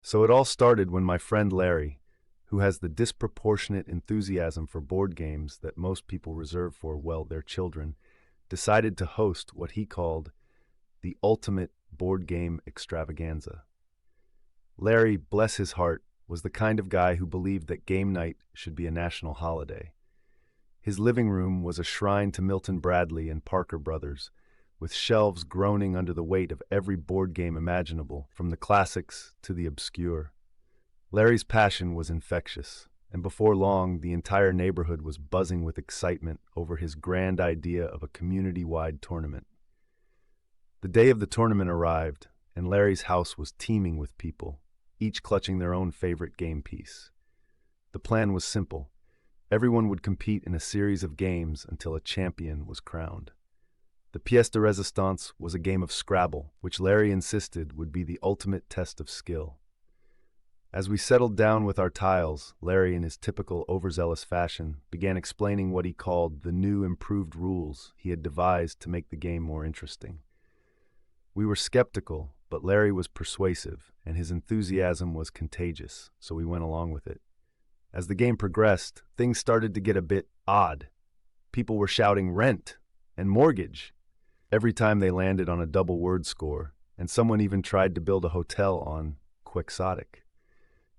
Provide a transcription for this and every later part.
So it all started when my friend Larry, who has the disproportionate enthusiasm for board games that most people reserve for, well, their children, decided to host what he called the ultimate board game extravaganza. Larry, bless his heart, was the kind of guy who believed that game night should be a national holiday. His living room was a shrine to Milton Bradley and Parker Brothers, with shelves groaning under the weight of every board game imaginable, from the classics to the obscure. Larry's passion was infectious, and before long, the entire neighborhood was buzzing with excitement over his grand idea of a community-wide tournament. The day of the tournament arrived, and Larry's house was teeming with people, each clutching their own favorite game piece. The plan was simple. Everyone would compete in a series of games until a champion was crowned. The pièce de résistance was a game of Scrabble, which Larry insisted would be the ultimate test of skill. As we settled down with our tiles, Larry, in his typical overzealous fashion, began explaining what he called the new improved rules he had devised to make the game more interesting. We were skeptical, but Larry was persuasive, and his enthusiasm was contagious, so we went along with it. As the game progressed, things started to get a bit odd. People were shouting rent and mortgage every time they landed on a double word score, and someone even tried to build a hotel on quixotic.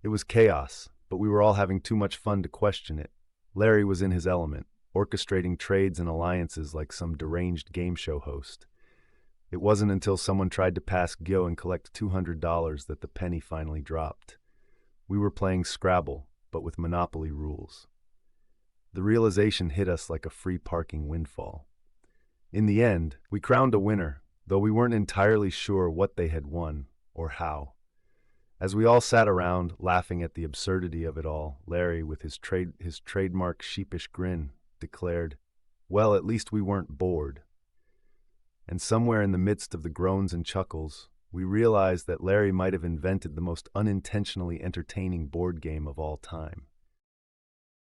It was chaos, but we were all having too much fun to question it. Larry was in his element, orchestrating trades and alliances like some deranged game show host. It wasn't until someone tried to pass go and collect $200 that the penny finally dropped. We were playing Scrabble, but with Monopoly rules. The realization hit us like a free parking windfall. In the end, we crowned a winner, though we weren't entirely sure what they had won or how. As we all sat around, laughing at the absurdity of it all, Larry, with his trademark sheepish grin, declared, "Well, at least we weren't bored." And somewhere in the midst of the groans and chuckles, we realized that Larry might have invented the most unintentionally entertaining board game of all time.